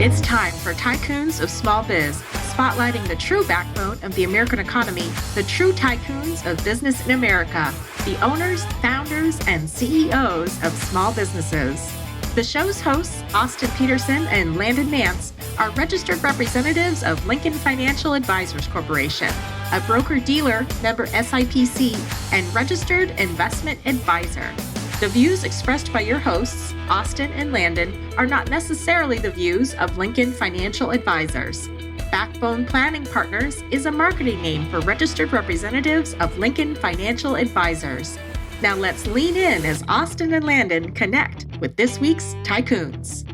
It's time for Tycoons of Small Biz, spotlighting the true backbone of the American economy, the true tycoons of business in America, the owners, founders, and CEOs of small businesses. The show's hosts, Austin Peterson and Landon Nance, are registered representatives of Lincoln Financial Advisors Corporation, a broker-dealer, member SIPC, and registered investment advisor. The views expressed by your hosts, Austin and Landon, are not necessarily the views of Lincoln Financial Advisors. Backbone Planning Partners is a marketing name for registered representatives of Lincoln Financial Advisors. Now let's lean in as Austin and Landon connect with this week's Tycoons.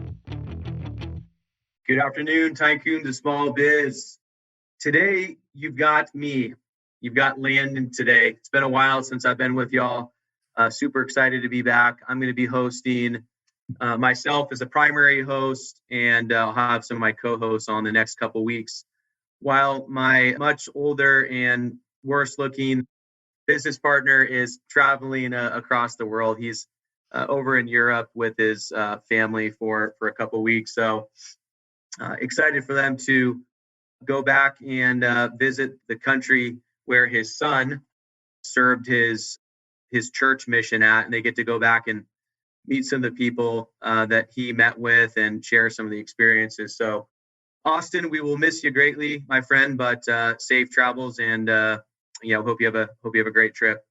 Good afternoon, Tycoons of Small Biz. Today, you've got me. You've got Landon today. It's been a while since I've been with y'all. Super excited to be back. I'm going to be hosting myself as a primary host, and I'll have some of my co-hosts on the next couple weeks. While my much older and worse-looking business partner is traveling across the world. He's over in Europe with his family for a couple weeks. So excited for them to go back and visit the country where his son served his church mission at, and they get to go back and meet some of the people that he met with and share some of the experiences. So Austin, we will miss you greatly, my friend, but safe travels, and hope you have a great trip.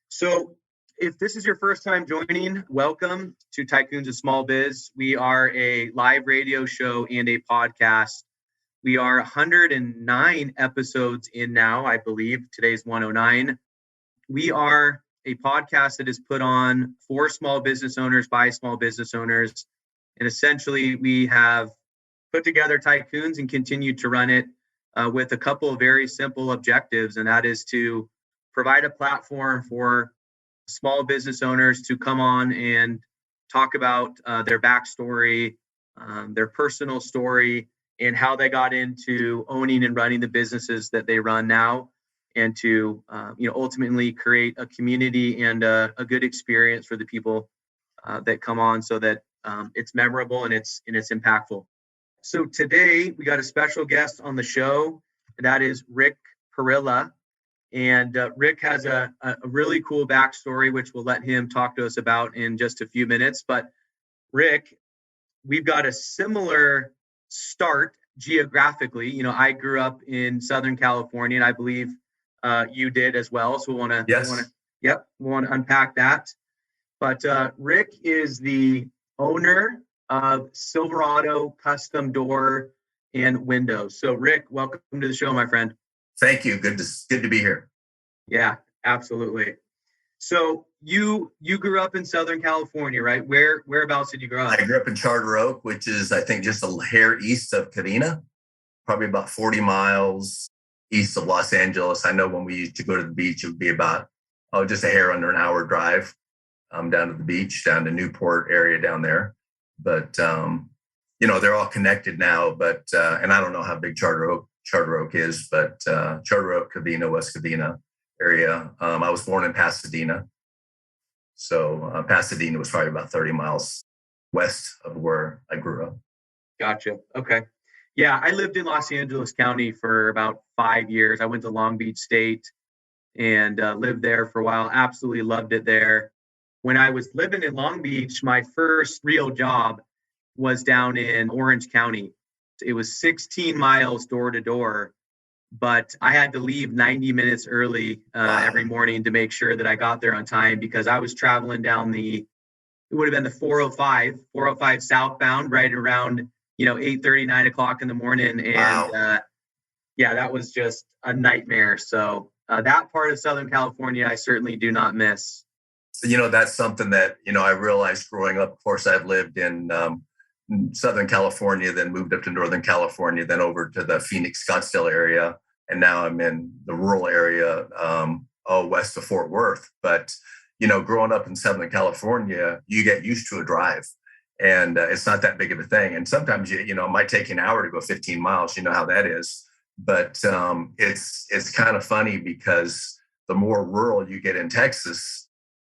So if this is your first time joining, welcome to Tycoons of Small Biz. We are a live radio show and a podcast. We are 109 episodes in now, I believe. Today's 109. We are a podcast that is put on for small business owners by small business owners. And essentially, we have put together Tycoons and continued to run it with a couple of very simple objectives. And that is to provide a platform for small business owners to come on and talk about their backstory, their personal story, and how they got into owning and running the businesses that they run now, and to ultimately create a community and a good experience for the people that come on, so that it's memorable and it's impactful. So today we got a special guest on the show, and that is Rick Parrilla. And Rick has a really cool backstory, which we'll let him talk to us about in just a few minutes. But Rick, we've got a similar start geographically. I grew up in Southern California, and I believe you did as well. So we want to unpack that. But Rick is the owner of Silverado Custom Door and Window. So Rick, welcome to the show, my friend. Thank you. Good to be here. Yeah, absolutely. So you grew up in Southern California, right? Whereabouts did you grow up? I grew up in Charter Oak, which is, I think, just a hair east of Covina, probably about 40 miles east of Los Angeles. I know when we used to go to the beach, it would be about, just a hair under an hour drive down to the beach, down to Newport area down there. But, they're all connected now. But, and I don't know how big Charter Oak is, but Charter Oak, Covina, West Covina area. I was born in Pasadena. So Pasadena was probably about 30 miles west of where I grew up. Gotcha. Okay. Yeah, I lived in Los Angeles County for about 5 years. I went to Long Beach State and lived there for a while. Absolutely loved it there. When I was living in Long Beach, my first real job was down in Orange County. It was 16 miles door to door, but I had to leave 90 minutes early every morning to make sure that I got there on time, because I was traveling down it would have been the 405 southbound, right around 8:30, 9 o'clock in the morning. And that was just a nightmare. So that part of Southern California, I certainly do not miss. That's something that, I realized growing up. Of course, I've lived in Southern California, then moved up to Northern California, then over to the Phoenix, Scottsdale area. And now I'm in the rural area, west of Fort Worth. But, growing up in Southern California, you get used to a drive. And it's not that big of a thing. And sometimes, it might take you an hour to go 15 miles. You know how that is. But it's kind of funny, because the more rural you get in Texas,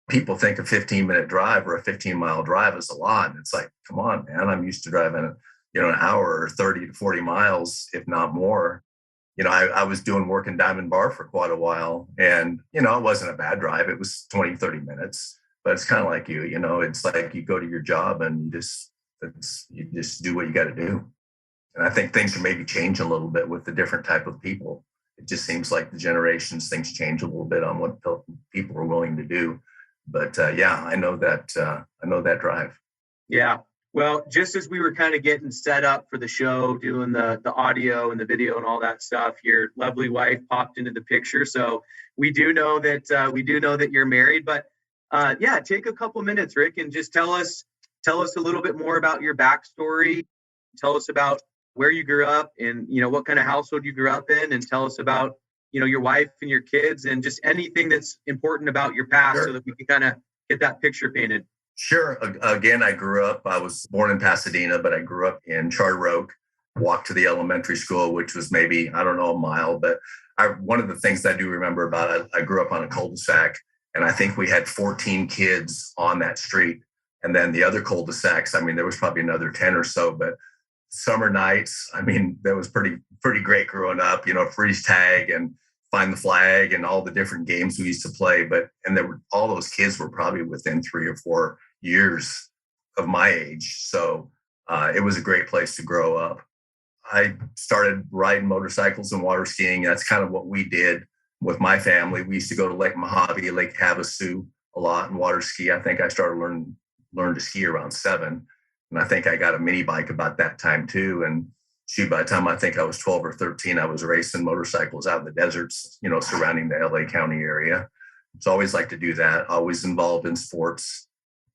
people think a 15-minute drive or a 15-mile drive is a lot. And it's like, come on, man, I'm used to driving an hour or 30 to 40 miles, if not more. I was doing work in Diamond Bar for quite a while, and, it wasn't a bad drive. It was 20, 30 minutes, but it's kind of like it's like you go to your job and you just do what you got to do. And I think things are maybe changing a little bit with the different type of people. It just seems like the generations, things change a little bit on what people are willing to do. But yeah, I know that drive. Yeah. Well, just as we were kind of getting set up for the show, doing the audio and the video and all that stuff, your lovely wife popped into the picture. So we do know that you're married. But yeah, take a couple minutes, Rick, and just tell us a little bit more about your backstory. Tell us about where you grew up and what kind of household you grew up in, and tell us about your wife and your kids and just anything that's important about your past. Sure. So that we can kind of get that picture painted. Sure. Again, I was born in Pasadena, but I grew up in Charter Oak, walked to the elementary school, which was maybe, I don't know, a mile. But one of the things I do remember about it, I grew up on a cul-de-sac, and I think we had 14 kids on that street. And then the other cul-de-sacs, there was probably another 10 or so, but summer nights, that was pretty great growing up, freeze tag and find the flag and all the different games we used to play. All those kids were probably within 3 or 4 years of my age. So it was a great place to grow up. I started riding motorcycles and water skiing. That's kind of what we did with my family. We used to go to Lake Mojave, Lake Havasu a lot and water ski. I think I started learn to ski around 7. And I think I got a mini bike about that time too. And by the time I think I was 12 or 13, I was racing motorcycles out in the deserts, surrounding the LA County area. So I always like to do that. Always involved in sports.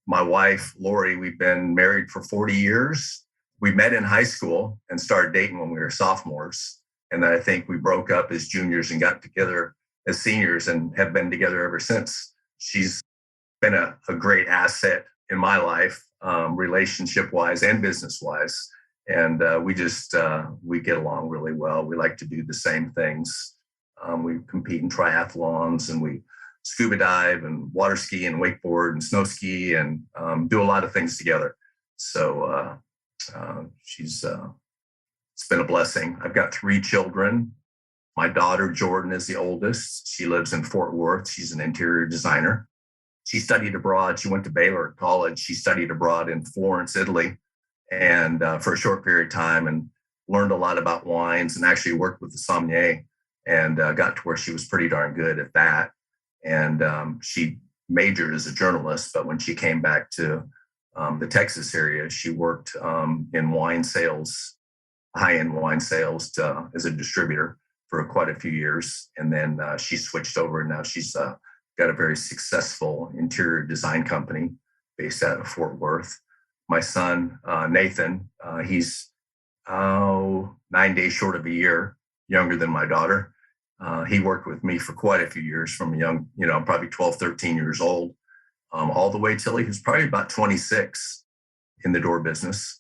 My wife, Lori, we've been married for 40 years. We met in high school and started dating when we were sophomores. And then I think we broke up as juniors and got together as seniors and have been together ever since. She's been a great asset in my life, relationship-wise and business-wise. And we get along really well. We like to do the same things. We compete in triathlons, and we scuba dive and water ski and wakeboard and snow ski and do a lot of things together. So it's been a blessing. I've got 3 children. My daughter, Jordan, is the oldest. She lives in Fort Worth. She's an interior designer. She studied abroad. She went to Baylor College. She studied abroad in Florence, Italy, and for a short period of time, and learned a lot about wines and actually worked with the sommelier and got to where she was pretty darn good at that. And she majored as a journalist, but when she came back to the Texas area, she worked in wine sales, high-end wine sales as a distributor for quite a few years. And then she switched over, and now she's got a very successful interior design company based out of Fort Worth. My son, Nathan, he's 9 days short of a year younger than my daughter. He worked with me for quite a few years, from young, probably 12, 13 years old, all the way till he was probably about 26 in the door business.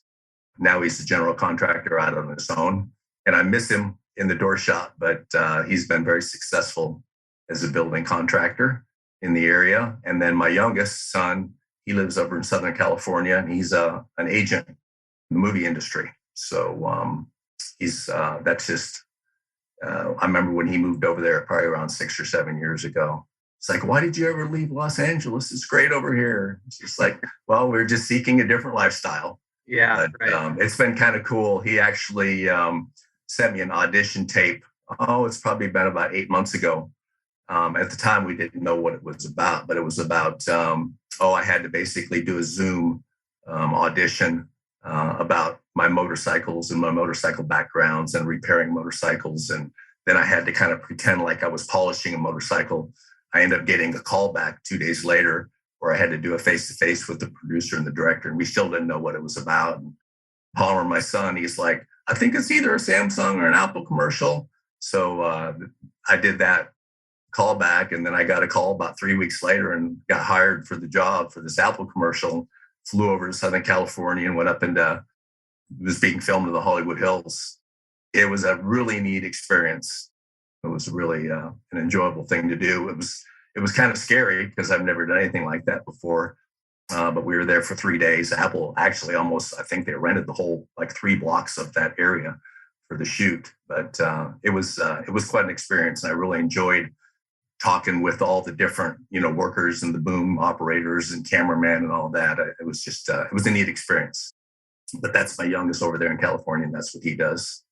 Now he's a general contractor out on his own. And I miss him in the door shop, but he's been very successful as a building contractor in the area. And then my youngest son, he lives over in Southern California, and he's an agent in the movie industry. So that's just, I remember when he moved over there probably around 6 or 7 years ago. It's like, why did you ever leave Los Angeles? It's great over here. It's just like, well, we're just seeking a different lifestyle. Yeah, but, right. It's been kind of cool. He actually sent me an audition tape. It's probably been about 8 months ago. At the time, we didn't know what it was about, but it was about, I had to basically do a Zoom audition about my motorcycles and my motorcycle backgrounds and repairing motorcycles. And then I had to kind of pretend like I was polishing a motorcycle. I ended up getting a call back 2 days later where I had to do a face-to-face with the producer and the director, and we still didn't know what it was about. And Palmer, my son, he's like, I think it's either a Samsung or an Apple commercial. So I did that call back, and then I got a call about 3 weeks later and got hired for the job for this Apple commercial. Flew over to Southern California and went up into, it was being filmed in the Hollywood Hills. It was a really neat experience. It was really an enjoyable thing to do. It was kind of scary because I've never done anything like that before. But we were there for 3 days. Apple actually almost, I think they rented the whole 3 blocks of that area for the shoot. But it was quite an experience, and I really enjoyed talking with all the different workers and the boom operators and cameramen and all that. It was just it was a neat experience. But that's my youngest over there in California, and that's what he does.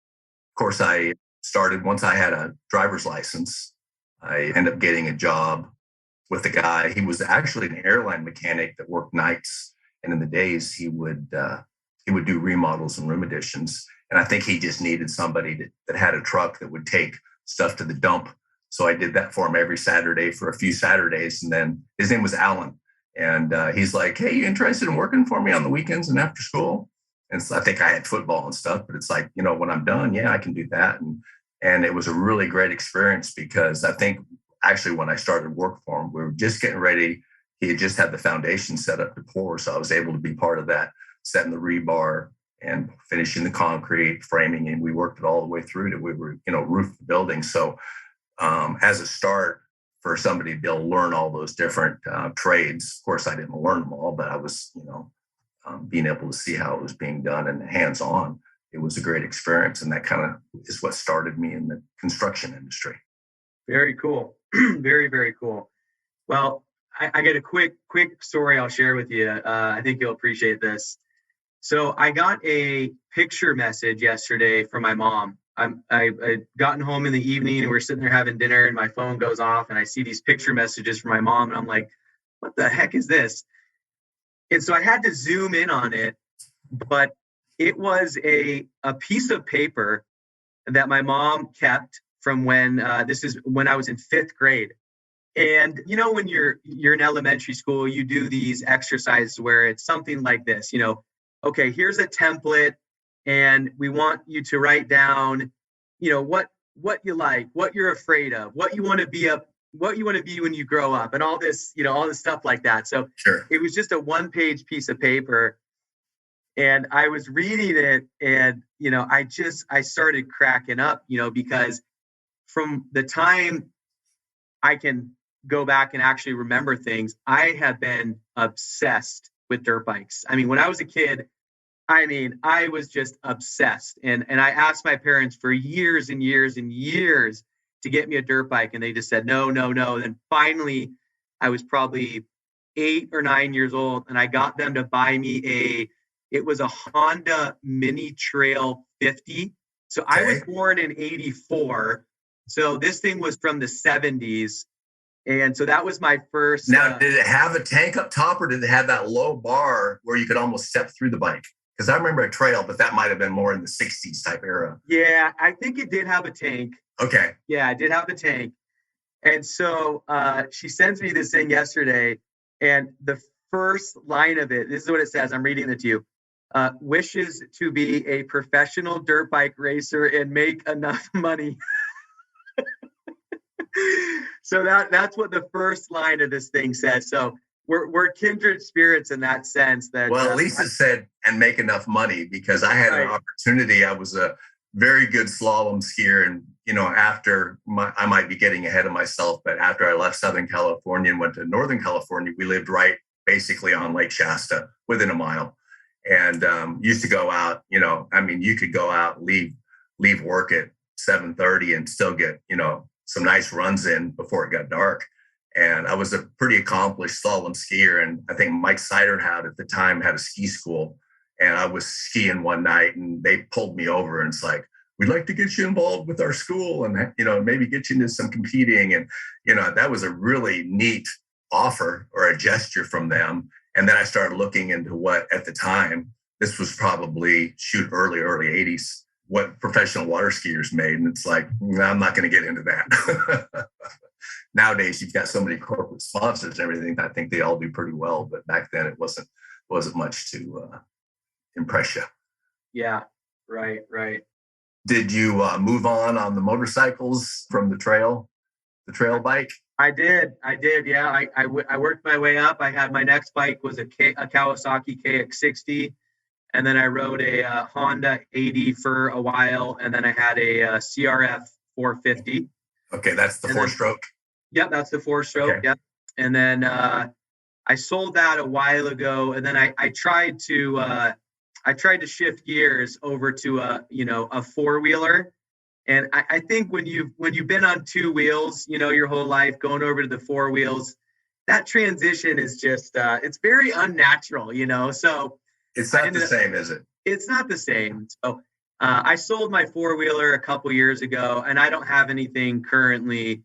Of course, I started once I had a driver's license. I ended up getting a job with a guy. He was actually an airline mechanic that worked nights, and in the days he would do remodels and room additions. And I think he just needed somebody that had a truck that would take stuff to the dump. So I did that for him every Saturday for a few Saturdays. And then his name was Alan, and he's like, "Hey, you interested in working for me on the weekends and after school?" And so I think I had football and stuff, but it's like, when I'm done, yeah, I can do that. And it was a really great experience, because I think actually when I started work for him, we were just getting ready. He had just had the foundation set up to pour. So I was able to be part of that, setting the rebar and finishing the concrete, framing, and we worked it all the way through to we were, roof the building. So as a start for somebody to be able to learn all those different trades, of course, I didn't learn them all, but I was, being able to see how it was being done and hands-on. It was a great experience. And that kind of is what started me in the construction industry. Very cool. Very, very cool. Well, I got a quick story I'll share with you. I think you'll appreciate this. So I got a picture message yesterday from my mom. I'd gotten home in the evening and we're sitting there having dinner, and my phone goes off and I see these picture messages from my mom, and I'm like, what the heck is this? And so I had to zoom in on it, but it was a piece of paper that my mom kept from when this is when I was in 5th grade. And when you're in elementary school, you do these exercises where it's something like this, okay, here's a template, and we want you to write down, what you like, what you're afraid of, what you want to be when you grow up, and all this stuff like that. So Sure. It was just a 1-page piece of paper, and I was reading it, and I started cracking up, because from the time I can go back and actually remember things, I have been obsessed with dirt bikes. I mean, when I was a kid, I was just obsessed. And I asked my parents for years and years and years to get me a dirt bike, and they just said, no, no, no. And finally, I was probably 8 or 9 years old, and I got them to buy me it was a Honda Mini Trail 50. So I was born in 84. So this thing was from the 70s. And so that was my first. Now, did it have a tank up top, or did it have that low bar where you could almost step through the bike? Because I remember a trail, but that might have been more in the 60s type era. Yeah, I think it did have a tank. Okay. Yeah, I did have a tank. And so she sends me this thing yesterday, and the first line of it, this is what it says. I'm reading it to you. Wishes to be a professional dirt bike racer and make enough money. So that's what the first line of this thing says. So we're kindred spirits in that sense. That well, at least it said and make enough money, because I had an opportunity. I was a very good slalom skier, and I might be getting ahead of myself, but after I left Southern California and went to Northern California, we lived right basically on Lake Shasta, within a mile, and used to go out. You could go out, leave work at 7:30 and still get some nice runs in before it got dark. And I was a pretty accomplished slalom skier. And I think Mike Seiderhout at the time had a ski school. And I was skiing one night, and they pulled me over, and it's like, we'd like to get you involved with our school and, maybe get you into some competing. And, that was a really neat offer or a gesture from them. And then I started looking into what, at the time, this was probably early 80s, what professional water skiers made. And it's like, no, I'm not going to get into that. Nowadays, you've got so many corporate sponsors and everything. I think they all do pretty well. But back then, it wasn't much to impress you. Yeah, right. Did you move on the motorcycles from the trail bike? I did. Yeah, I worked my way up. I had my next bike was a Kawasaki KX60. And then I rode a Honda 80 for a while. And then I had a CRF 450. Okay, that's the 4-stroke. Yep, that's the 4-stroke. Okay. Yep. And then I sold that a while ago, and then I tried to shift gears over to a four-wheeler. And I think when you've been on two wheels, your whole life, going over to the four wheels, that transition is just it's very unnatural, So It's not the same, is it? it's not the same. So I sold my four-wheeler a couple years ago, and I don't have anything currently,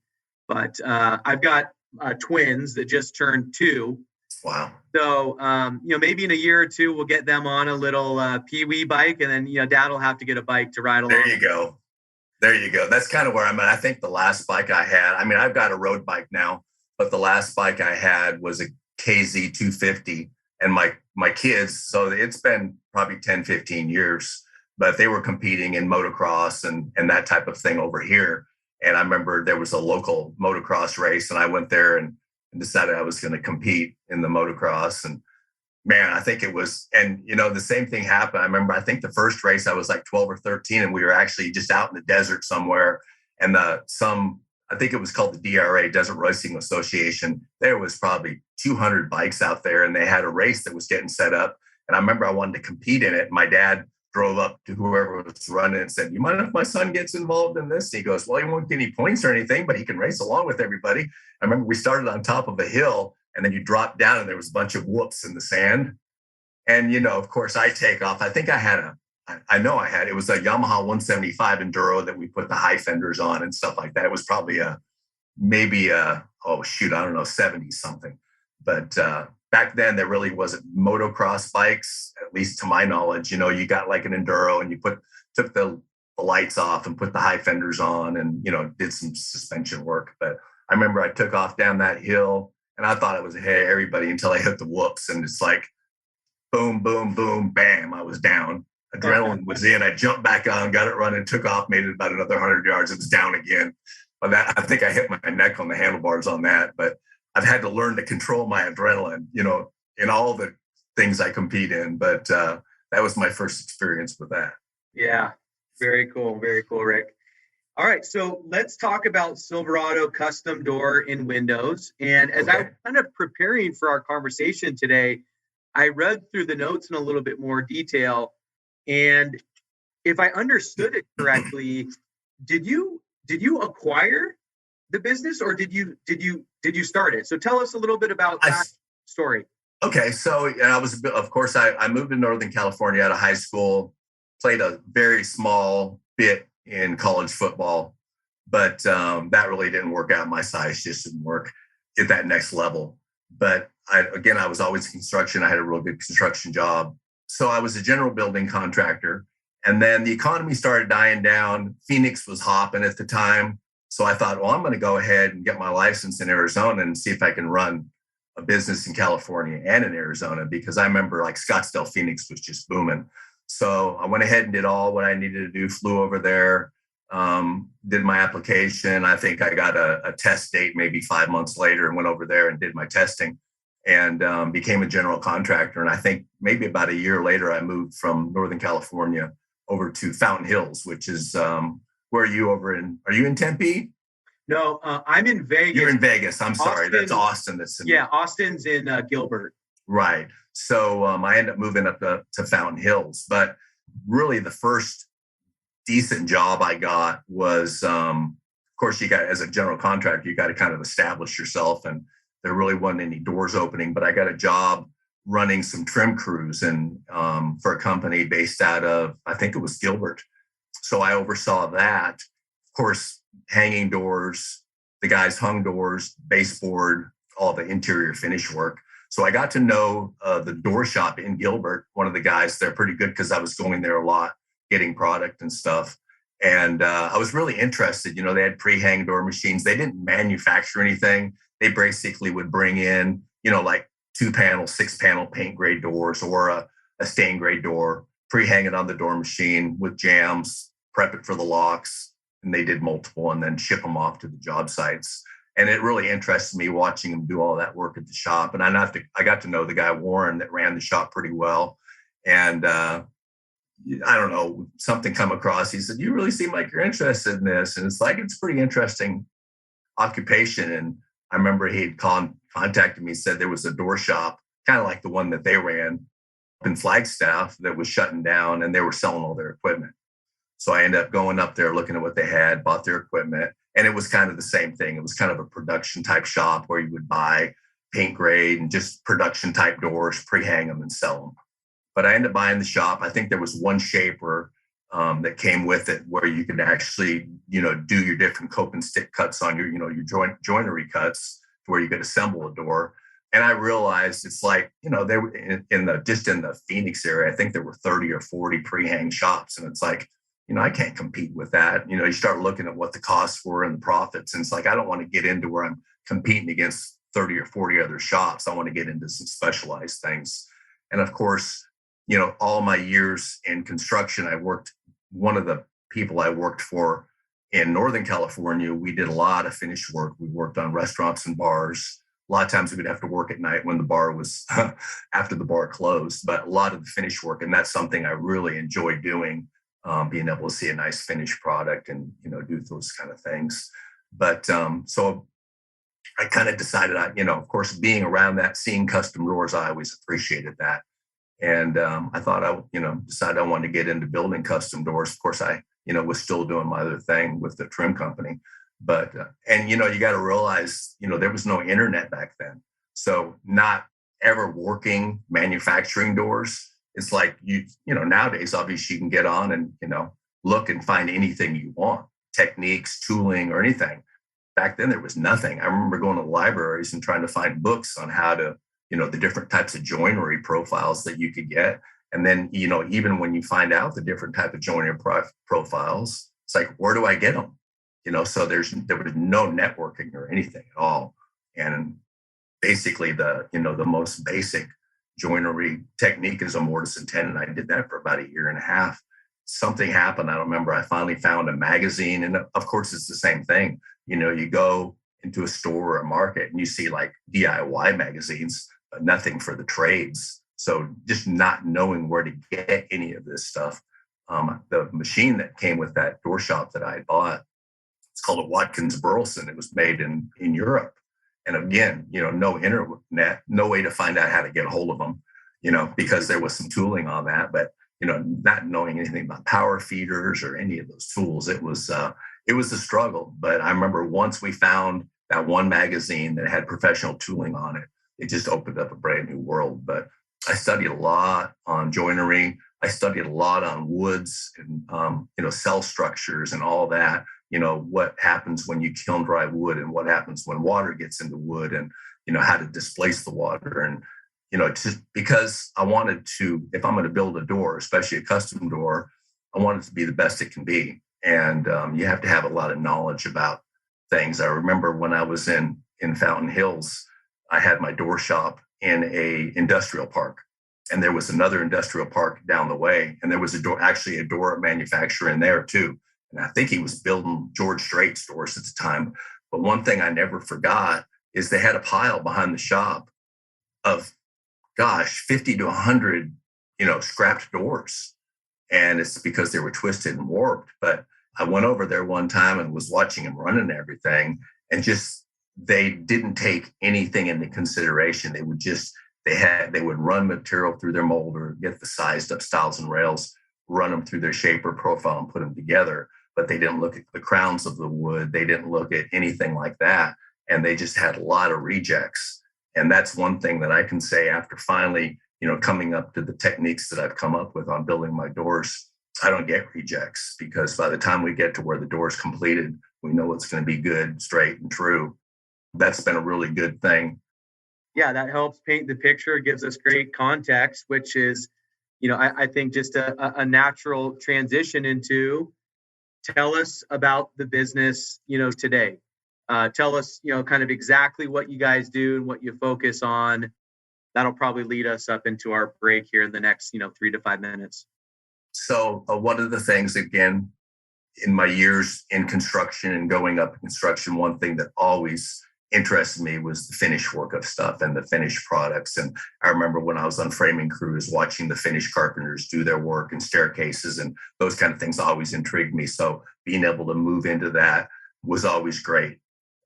but I've got twins that just turned 2. Wow. So, maybe in a year or two, we'll get them on a little Pee-wee bike, and then, Dad will have to get a bike to ride along. There you go. There you go. That's kind of where I'm at. I think the last bike I had, I've got a road bike now, but the last bike I had was a KZ 250, and my kids, so it's been probably 10, 15 years, but they were competing in motocross and that type of thing over here. And I remember there was a local motocross race, and I went there and decided I was going to compete in the motocross. And man, I think it was, and the same thing happened. I remember, I think the first race I was like 12 or 13, and we were actually just out in the desert somewhere. And I think it was called the DRA, Desert Racing Association. There was probably 200 bikes out there, and they had a race that was getting set up. And I remember I wanted to compete in it. My dad drove up to whoever was running and said, "You mind if my son gets involved in this?" And he goes, "Well, he won't get any points or anything, but he can race along with everybody." I remember we started on top of a hill, and then you drop down, and there was a bunch of whoops in the sand. And, of course, I take off. I think it was a Yamaha 175 Enduro that we put the high fenders on and stuff like that. It was probably maybe I don't know, 70 something. But back then there really wasn't motocross bikes, at least to my knowledge. You got like an Enduro, and you took the lights off and put the high fenders on, and, did some suspension work. But I remember I took off down that hill, and I thought it was ahead of everybody until I hit the whoops, and it's like, boom, boom, boom, bam, I was down. Adrenaline was in. I jumped back on, got it running, took off, made it about another 100 yards. It was down again. But I think I hit my neck on the handlebars on that. But I've had to learn to control my adrenaline, in all the things I compete in. But that was my first experience with that. Yeah, very cool. Very cool, Rick. All right, so let's talk about Silverado Custom Door and Windows. And as I'm kind of preparing for our conversation today, I read through the notes in a little bit more detail. And if I understood it correctly, did you acquire the business, or did you start it? So tell us a little bit about that story. Okay, so I moved to Northern California out of high school, played a very small bit in college football, but that really didn't work out. My size just didn't work at that next level. But I was always in construction. I had a real good construction job. So I was a general building contractor. And then the economy started dying down. Phoenix was hopping at the time. So I thought, well, I'm going to go ahead and get my license in Arizona and see if I can run a business in California and in Arizona, because I remember like Scottsdale, Phoenix was just booming. So I went ahead and did all what I needed to do, flew over there, did my application. I think I got a test date maybe 5 months later, and went over there and did my testing, and became a general contractor. And I think maybe about a year later, I moved from Northern California over to Fountain Hills, which is where are you are you in Tempe? No, I'm in Vegas. You're in Vegas. I'm sorry. That's Austin. Austin's in Gilbert. Right. So I ended up moving up to Fountain Hills. But really the first decent job I got was, of course, as a general contractor, you got to kind of establish yourself. And there really wasn't any doors opening. But I got a job running some trim crews and for a company based out of, I think it was Gilbert. So I oversaw that. Of course, hanging doors, the guys hung doors, baseboard, all the interior finish work. So I got to know the door shop in Gilbert, one of the guys there pretty good, because I was going there a lot, getting product and stuff. And I was really interested. They had pre-hang door machines. They didn't manufacture anything. They basically would bring in, like 2-panel, 6-panel paint grade doors, or a stain grade door, pre-hang it on the door machine with jams, prep it for the locks. And they did multiple and then ship them off to the job sites. And it really interested me watching them do all that work at the shop. And I got to know the guy, Warren, that ran the shop pretty well. And I don't know, something come across. He said, "You really seem like you're interested in this." And it's like, it's a pretty interesting occupation. And I remember he had contacted me, said there was a door shop, kind of like the one that they ran in Flagstaff, that was shutting down, and they were selling all their equipment. So I ended up going up there, looking at what they had, bought their equipment, and it was kind of the same thing. It was kind of a production type shop where you would buy paint grade and just production type doors, pre-hang them and sell them. But I ended up buying the shop. I think there was one shaper that came with it where you could actually, do your different cope and stick cuts on your joinery cuts to where you could assemble a door. And I realized it's like, they were in the Phoenix area. I think there were 30 or 40 pre-hang shops. And it's like, I can't compete with that. You start looking at what the costs were and the profits. And it's like, I don't want to get into where I'm competing against 30 or 40 other shops. I want to get into some specialized things. And of course, all my years in construction, one of the people I worked for in Northern California, we did a lot of finished work. We worked on restaurants and bars. A lot of times we would have to work at night when the bar was after the bar closed, but a lot of the finished work. And that's something I really enjoy doing, being able to see a nice finished product and, do those kind of things. But so I kind of decided, of course, being around that, seeing custom doors, I always appreciated that. And I thought decided I wanted to get into building custom doors. Of course, I, was still doing my other thing with the trim company. But, you got to realize, there was no internet back then. So not ever working manufacturing doors. It's like, nowadays, obviously you can get on and, look and find anything you want, techniques, tooling, or anything. Back then, there was nothing. I remember going to libraries and trying to find books on how to, the different types of joinery profiles that you could get. And then, even when you find out the different type of joinery profiles, it's like, where do I get them? So there was no networking or anything at all. And basically the most basic joinery technique is a mortise and tenon. I did that for about a year and a half. Something happened. I don't remember. I finally found a magazine. And of course, it's the same thing. You go into a store or a market and you see like DIY magazines, but nothing for the trades. So just not knowing where to get any of this stuff. The machine that came with that door shop that I bought, it's called a Watkins Burleson. It was made in Europe. And again, no internet, no way to find out how to get a hold of them, because there was some tooling on that. But, not knowing anything about power feeders or any of those tools, it was a struggle. But I remember once we found that one magazine that had professional tooling on it, it just opened up a brand new world. But I studied a lot on joinery. I studied a lot on woods and, cell structures and all that. What happens when you kiln dry wood and what happens when water gets into wood and, how to displace the water. And, just because I wanted to, if I'm going to build a door, especially a custom door, I want it to be the best it can be. And you have to have a lot of knowledge about things. I remember when I was in Fountain Hills, I had my door shop in a industrial park. And there was another industrial park down the way. And there was a door manufacturer in there too. And I think he was building George Strait's doors at the time. But one thing I never forgot is they had a pile behind the shop of, 50 to 100, scrapped doors. And it's because they were twisted and warped. But I went over there one time and was watching him running everything. And they didn't take anything into consideration. They would run material through their molder, get the sized up stiles and rails, run them through their shaper profile and put them together. But they didn't look at the crowns of the wood. They didn't look at anything like that. And they just had a lot of rejects. And that's one thing that I can say after finally, coming up to the techniques that I've come up with on building my doors. I don't get rejects because by the time we get to where the door is completed, we know it's going to be good, straight, and true. That's been a really good thing. Yeah, that helps paint the picture, gives us great context, which is, I think just a natural transition into tell us about the business, today. Tell us, kind of exactly what you guys do and what you focus on. That'll probably lead us up into our break here in the next, 3 to 5 minutes. So one of the things, again, in my years in construction and going up in construction, one thing that always interested me was the finished work of stuff and the finished products. And I remember when I was on framing crews, watching the finished carpenters do their work and staircases and those kind of things always intrigued me. So being able to move into that was always great.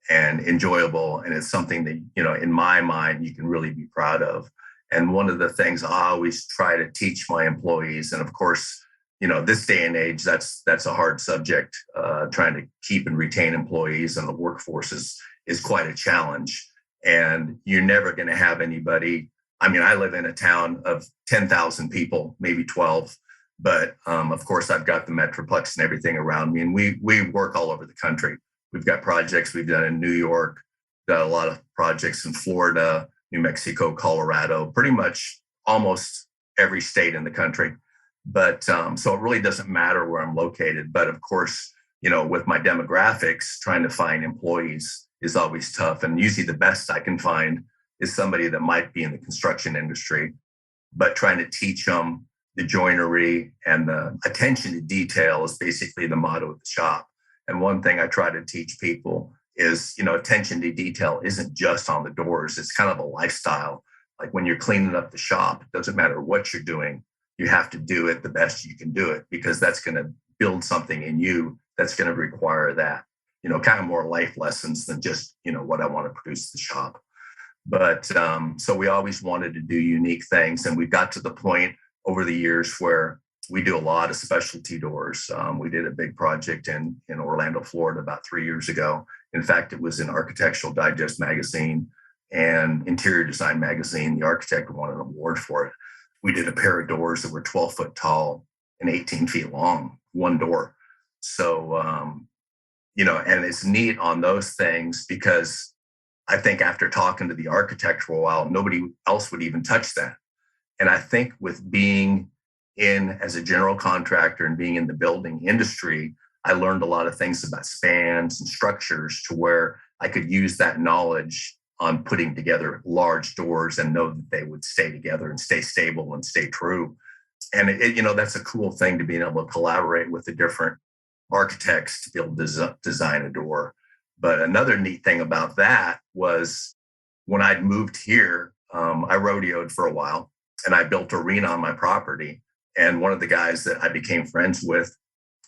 and enjoyable. And it's something that, in my mind, you can really be proud of. And one of the things I always try to teach my employees, and of course, this day and age, that's a hard subject. Trying to keep and retain employees in the workforce is quite a challenge. And you're never going to have anybody. I mean, I live in a town of 10,000 people, maybe 12. But of course, I've got the Metroplex and everything around me. And we work all over the country. We've got projects we've done in New York, got a lot of projects in Florida, New Mexico, Colorado, pretty much almost every state in the country. But so it really doesn't matter where I'm located. But of course, with my demographics, trying to find employees is always tough. And usually the best I can find is somebody that might be in the construction industry, but trying to teach them the joinery and the attention to detail is basically the motto of the shop. And one thing I try to teach people is, attention to detail isn't just on the doors. It's kind of a lifestyle. Like when you're cleaning up the shop, it doesn't matter what you're doing. You have to do it the best you can do it, because that's going to build something in you that's going to require that, kind of more life lessons than just, what I want to produce in the shop. But so we always wanted to do unique things. And we got to the point over the years where we do a lot of specialty doors. We did a big project in Orlando, Florida about 3 years ago. In fact, it was in Architectural Digest magazine and Interior Design magazine. The architect won an award for it. We did a pair of doors that were 12 foot tall and 18 feet long, one door. So, and it's neat on those things because I think after talking to the architect for a while, nobody else would even touch that. And I think with being in as a general contractor and being in the building industry, I learned a lot of things about spans and structures to where I could use that knowledge on putting together large doors and know that they would stay together and stay stable and stay true. And that's a cool thing, to being able to collaborate with the different architects to be able to design a door. But another neat thing about that was when I'd moved here, I rodeoed for a while and I built an arena on my property. And one of the guys that I became friends with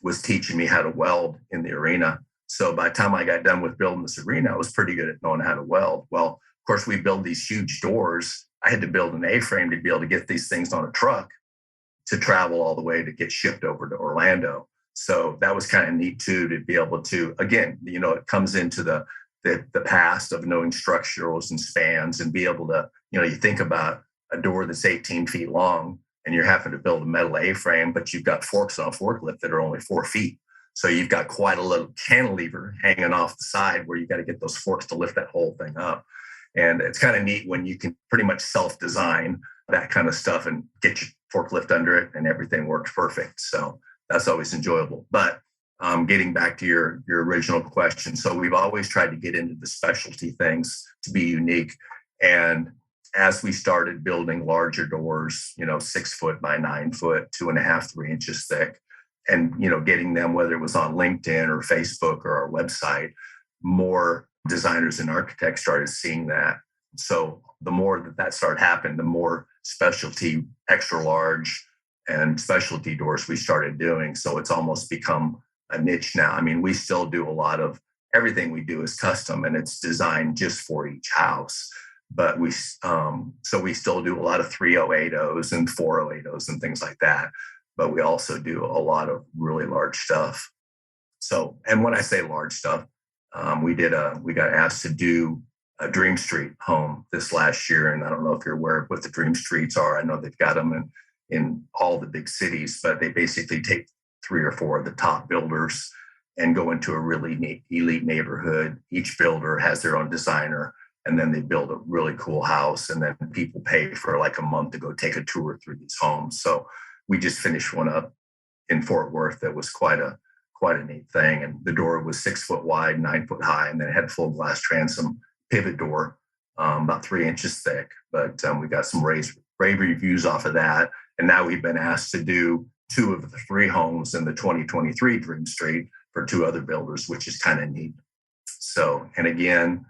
was teaching me how to weld in the arena. So by the time I got done with building this arena, I was pretty good at knowing how to weld. Well, of course, we build these huge doors. I had to build an A-frame to be able to get these things on a truck to travel all the way to get shipped over to Orlando. So that was kind of neat too, to be able to, again, it comes into the past of knowing structurals and spans and be able to, you think about a door that's 18 feet long and you're having to build a metal A-frame, but you've got forks on a forklift that are only 4 feet. So you've got quite a little cantilever hanging off the side where you got to get those forks to lift that whole thing up. And it's kind of neat when you can pretty much self-design that kind of stuff and get your forklift under it and everything works perfect. So that's always enjoyable. But getting back to your original question. So we've always tried to get into the specialty things to be unique. And as we started building larger doors, 6 foot by 9 foot, 2.5, 3 inches thick, and, getting them, whether it was on LinkedIn or Facebook or our website, more designers and architects started seeing that. So the more that started happening, the more specialty, extra large and specialty doors we started doing. So it's almost become a niche now. I mean, we still do a lot of everything we do is custom and it's designed just for each house. But we still do a lot of 308s and 408s and things like that. But we also do a lot of really large stuff. So, and when I say large stuff, we got asked to do a Dream Street home this last year. And I don't know if you're aware of what the Dream Streets are. I know they've got them in all the big cities, but they basically take 3 or 4 of the top builders and go into a really neat, elite neighborhood. Each builder has their own designer, and then they build a really cool house. And then people pay for like a month to go take a tour through these homes. So we just finished one up in Fort Worth that was quite a neat thing. And the door was 6 foot wide, 9 foot high, and then it had full glass transom pivot door, about 3 inches thick. But we got some rave reviews off of that. And now we've been asked to do 2 of the 3 homes in the 2023 Dream Street for 2 other builders, which is kind of neat. So, and again,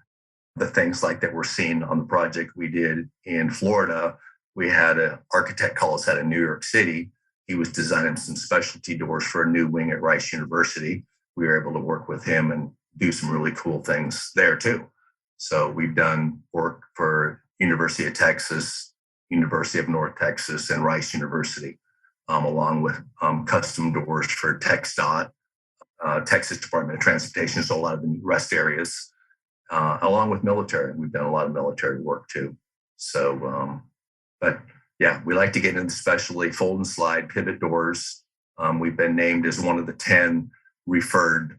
the things like that we're seeing on the project we did in Florida, we had an architect call us out of New York City. He was designing some specialty doors for a new wing at Rice University. We were able to work with him and do some really cool things there too. So we've done work for University of Texas, University of North Texas, and Rice University, along with custom doors for TxDOT, Texas Department of Transportation, so a lot of the rest areas, along with military. We've done a lot of military work too. So, but yeah, we like to get into especially fold and slide pivot doors. We've been named as one of the 10 referred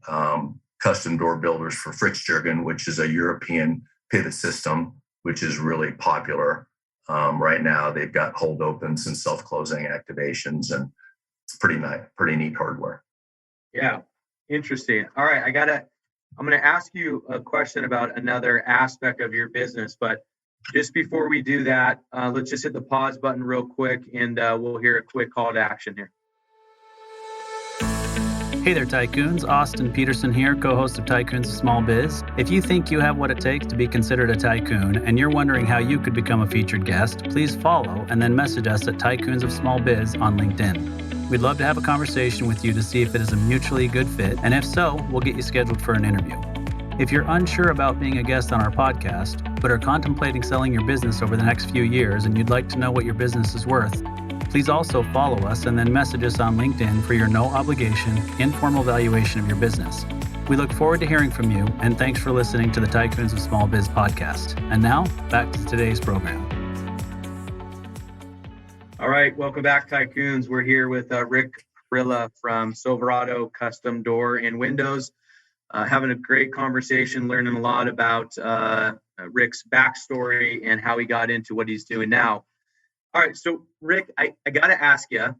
custom door builders for Fritzjurgen, which is a European pivot system, which is really popular right now. They've got hold opens and self-closing activations, and it's pretty neat hardware. Yeah, interesting. All right, I'm going to ask you a question about another aspect of your business, but just before we do that, let's just hit the pause button real quick, and we'll hear a quick call to action here. Hey there, Tycoons. Austin Peterson here, co-host of Tycoons of Small Biz. If you think you have what it takes to be considered a tycoon and you're wondering how you could become a featured guest, please follow and then message us at Tycoons of Small Biz on LinkedIn. We'd love to have a conversation with you to see if it is a mutually good fit, and if so, we'll get you scheduled for an interview. If you're unsure about being a guest on our podcast, but are contemplating selling your business over the next few years and you'd like to know what your business is worth, please also follow us and then message us on LinkedIn for your no-obligation, informal valuation of your business. We look forward to hearing from you, and thanks for listening to the Tycoons of Small Biz podcast. And now, back to today's program. All right, welcome back, Tycoons. We're here with Rick Parrilla from Silverado Custom Door and Windows, having a great conversation, learning a lot about Rick's backstory and how he got into what he's doing now. All right, so Rick, I got to ask you,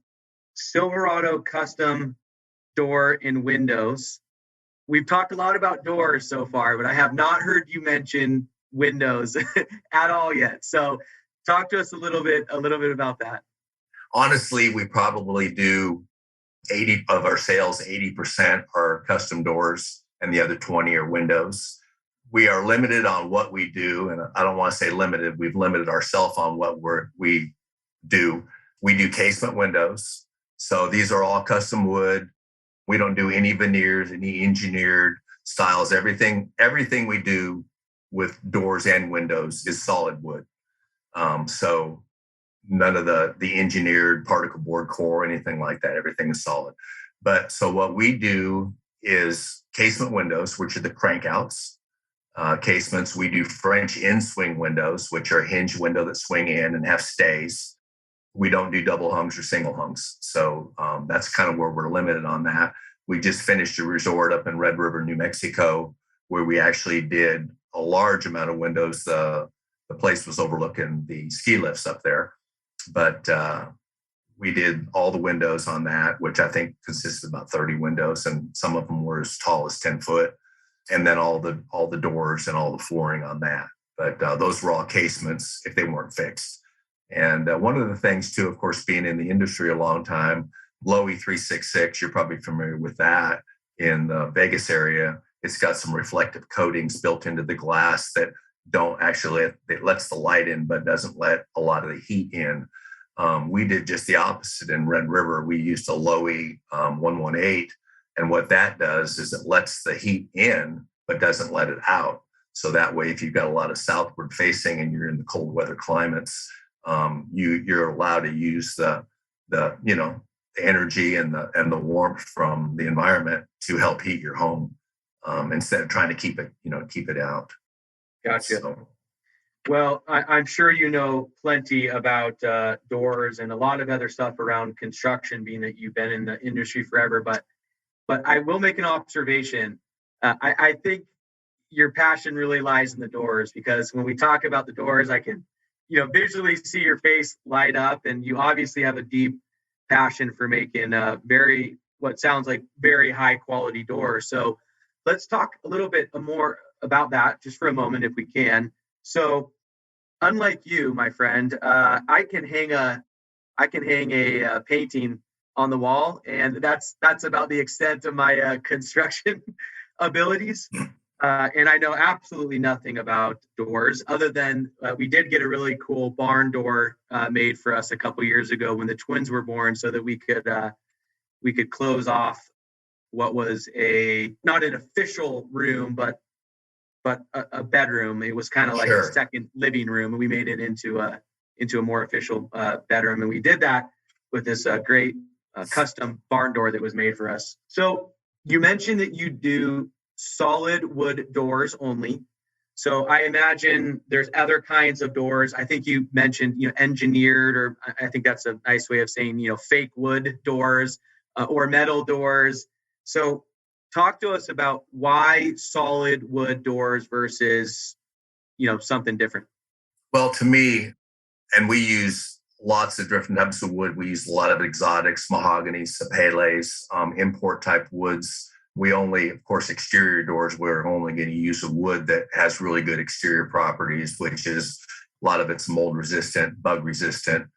Silverado Custom Door and Windows. We've talked a lot about doors so far, but I have not heard you mention windows at all yet. So talk to us a little bit about that. Honestly, we probably do 80 of our sales, 80% are custom doors, and the other 20 are windows. We are limited on what we do, and I don't want to say limited. We've limited ourselves on what we do. We do casement windows. So these are all custom wood. We don't do any veneers, any engineered styles. Everything we do with doors and windows is solid wood. So none of the engineered particle board core or anything like that. Everything is solid. But so what we do is casement windows, which are the crankouts. Casements. We do French in-swing windows, which are a hinge window that swing in and have stays. We don't do double hungs or single hungs. So that's kind of where we're limited on that. We just finished a resort up in Red River, New Mexico, where we actually did a large amount of windows. The place was overlooking the ski lifts up there. But we did all the windows on that, which I think consisted of about 30 windows, and some of them were as tall as 10 foot. And then all the doors and all the flooring on that. But those were all casements if they weren't fixed. And one of the things too, of course, being in the industry a long time, Lowy 366, you're probably familiar with that in the Vegas area. It's got some reflective coatings built into the glass that don't actually, it lets the light in, but doesn't let a lot of the heat in. We did just the opposite in Red River. We used a Lowy 118. And what that does is it lets the heat in, but doesn't let it out. So that way, if you've got a lot of southward facing and you're in the cold weather climates, you're allowed to use the energy and the warmth from the environment to help heat your home instead of trying to keep it out. Gotcha. So, well, I'm sure you know plenty about doors and a lot of other stuff around construction, being that you've been in the industry forever. But I will make an observation. I think your passion really lies in the doors, because when we talk about the doors, I can, visually see your face light up, and you obviously have a deep passion for making what sounds like very high quality doors. So let's talk a little bit more about that just for a moment, if we can. So unlike you, my friend, I can hang a painting on the wall, and that's about the extent of my construction abilities. And I know absolutely nothing about doors, other than we did get a really cool barn door made for us a couple years ago when the twins were born, so that we could close off what was not an official room, but a bedroom. It was kind of like a second living room, and we made it into a more official bedroom. And we did that with this great custom barn door that was made for us. So you mentioned that you do solid wood doors only. So I imagine there's other kinds of doors. I think you mentioned, engineered, or I think that's a nice way of saying, fake wood doors or metal doors. So talk to us about why solid wood doors versus, something different. Well, to me, and we use lots of different types of wood. We use a lot of exotics, mahogany, sapele, import type woods. We only, of course, exterior doors, we're only going to use a wood that has really good exterior properties, which is a lot of it's mold resistant, bug resistant.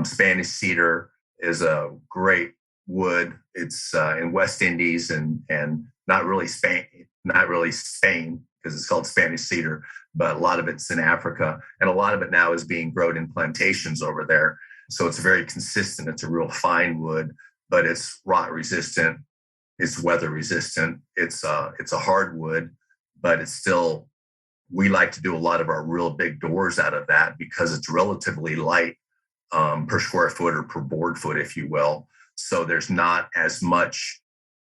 Spanish cedar is a great wood. It's in West Indies and not really Spain because it's called Spanish cedar, but a lot of it's in Africa. And a lot of it now is being grown in plantations over there. So it's very consistent. It's a real fine wood, but it's rot resistant. It's weather resistant. It's a hardwood, but it's still, we like to do a lot of our real big doors out of that because it's relatively light per square foot or per board foot, if you will. So there's not as much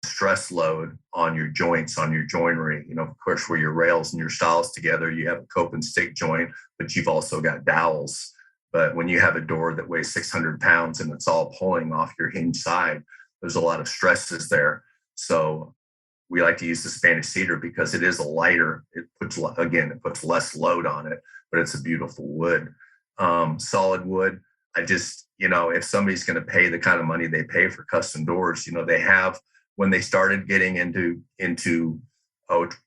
stress load on your joints, on your joinery. Of course, where your rails and your stiles together, you have a cope and stick joint, but you've also got dowels. But when you have a door that weighs 600 pounds and it's all pulling off your hinge side, there's a lot of stresses there. So we like to use the Spanish cedar because it is a lighter. It puts less load on it, but it's a beautiful wood. Solid wood. I just, if somebody's going to pay the kind of money they pay for custom doors, they have, when they started getting into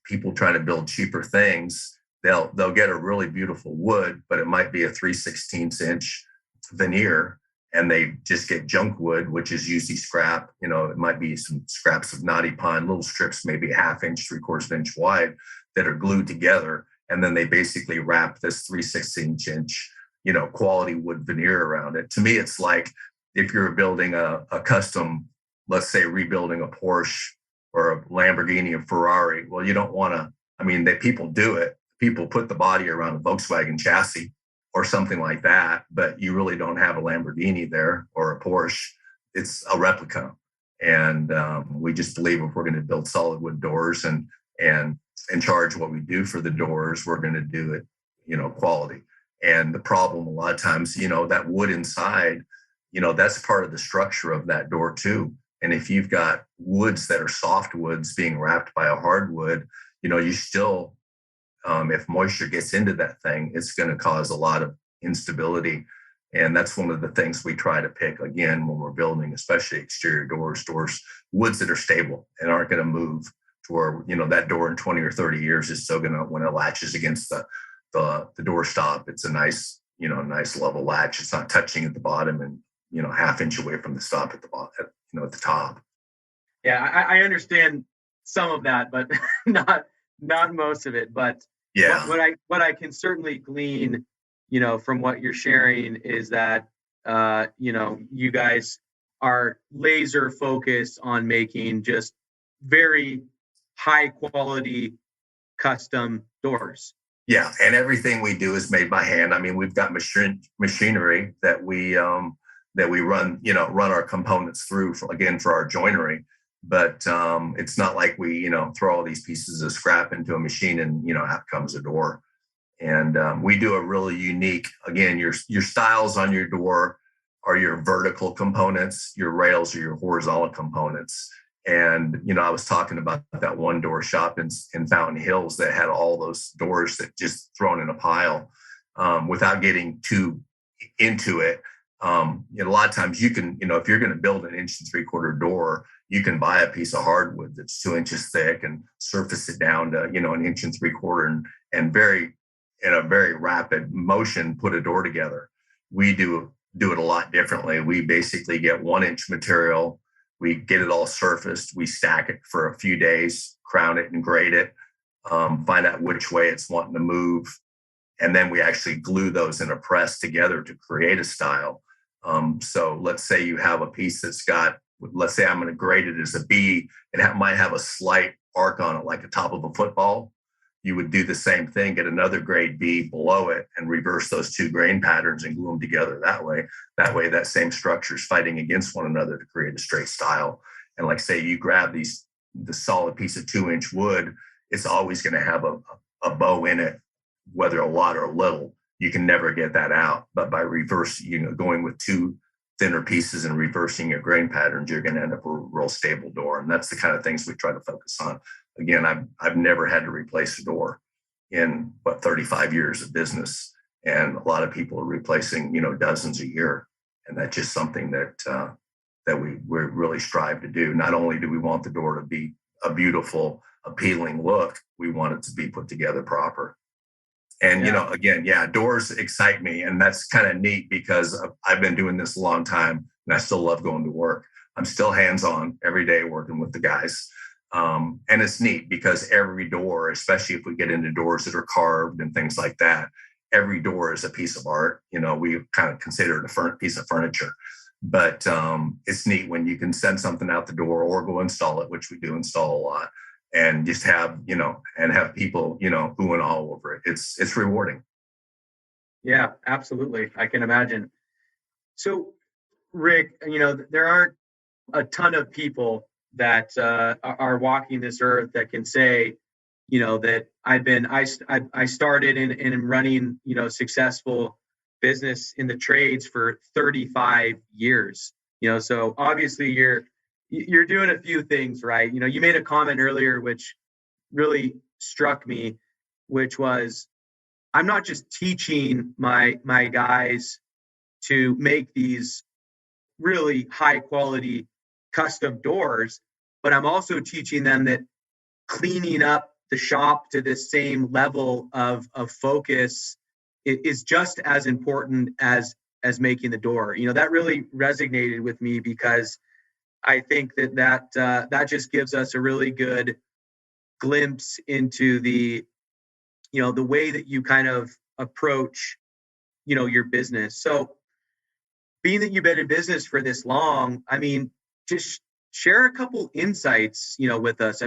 people trying to build cheaper things, they'll get a really beautiful wood, but it might be a 3/16 inch veneer. And they just get junk wood, which is usually scrap. It might be some scraps of knotty pine, little strips, maybe 1/2 inch, 3/4 inch wide that are glued together. And then they basically wrap this 3/16 inch, quality wood veneer around it. To me, it's like if you're building a custom, let's say rebuilding a Porsche or a Lamborghini or Ferrari. Well, you don't want to, people do it. People put the body around a Volkswagen chassis or something like that, but you really don't have a Lamborghini there or a Porsche. It's a replica. And we just believe if we're going to build solid wood doors and charge what we do for the doors, we're going to do it, quality. And the problem a lot of times, that wood inside, that's part of the structure of that door too. And if you've got woods that are soft woods being wrapped by a hardwood, you still, if moisture gets into that thing, it's going to cause a lot of instability. And that's one of the things we try to pick, again, when we're building, especially exterior doors, woods that are stable and aren't going to move to where, that door in 20 or 30 years is still going to, when it latches against the door stop, it's a nice, nice level latch. It's not touching at the bottom and, 1/2 inch away from the stop at the bottom, at the top. Yeah, I understand some of that, but not most of it. But yeah, what I can certainly glean, from what you're sharing is that, you guys are laser focused on making just very high quality custom doors. Yeah, and everything we do is made by hand. We've got machinery that we run our components through for our joinery. But it's not like we, throw all these pieces of scrap into a machine and, out comes a door. And we do a really unique, again, your stiles on your door are your vertical components, your rails are your horizontal components. And, I was talking about that one door shop in Fountain Hills that had all those doors that just thrown in a pile without getting too into it. A lot of times you can, if you're going to build an 1 3/4 door, you can buy a piece of hardwood that's 2 inches thick and surface it down to, 1 3/4 and in a very rapid motion, put a door together. We do it a lot differently. We basically get 1 inch material. We get it all surfaced. We stack it for a few days, crown it and grade it, find out which way it's wanting to move. And then we actually glue those in a press together to create a style. So let's say you have a piece that's got, let's say I'm going to grade it as a B, it might have a slight arc on it, like the top of a football. You would do the same thing, get another grade B below it and reverse those two grain patterns and glue them together that way. That way, that same structure is fighting against one another to create a straight style. And like say you grab the solid piece of 2-inch wood, it's always going to have a bow in it, whether a lot or a little. You can never get that out. But by going with two thinner pieces and reversing your grain patterns, you're going to end up with a real stable door. And that's the kind of things we try to focus on. Again, I've never had to replace a door in 35 years of business, and a lot of people are replacing dozens a year, and that's just something that we really strive to do. Not only do we want the door to be a beautiful, appealing look, we want it to be put together proper. And doors excite me, and that's kind of neat because I've been doing this a long time, and I still love going to work. I'm still hands-on every day working with the guys. And it's neat because every door, especially if we get into doors that are carved and things like that, every door is a piece of art. We kind of consider it a piece of furniture. But it's neat when you can send something out the door or go install it, which we do install a lot, and just have people, ooh and all over it. It's rewarding. Yeah, absolutely. I can imagine. So, Rick, there aren't a ton of people that are walking this earth that can say, that I started in running, successful business in the trades for 35 years. So obviously you're doing a few things right. You made a comment earlier which really struck me, which was, I'm not just teaching my guys to make these really high quality custom doors, but I'm also teaching them that cleaning up the shop to the same level of focus is just as important as making the door. That really resonated with me because I think that just gives us a really good glimpse into the way that you kind of approach your business. So being that you've been in business for this long, just share a couple insights with us.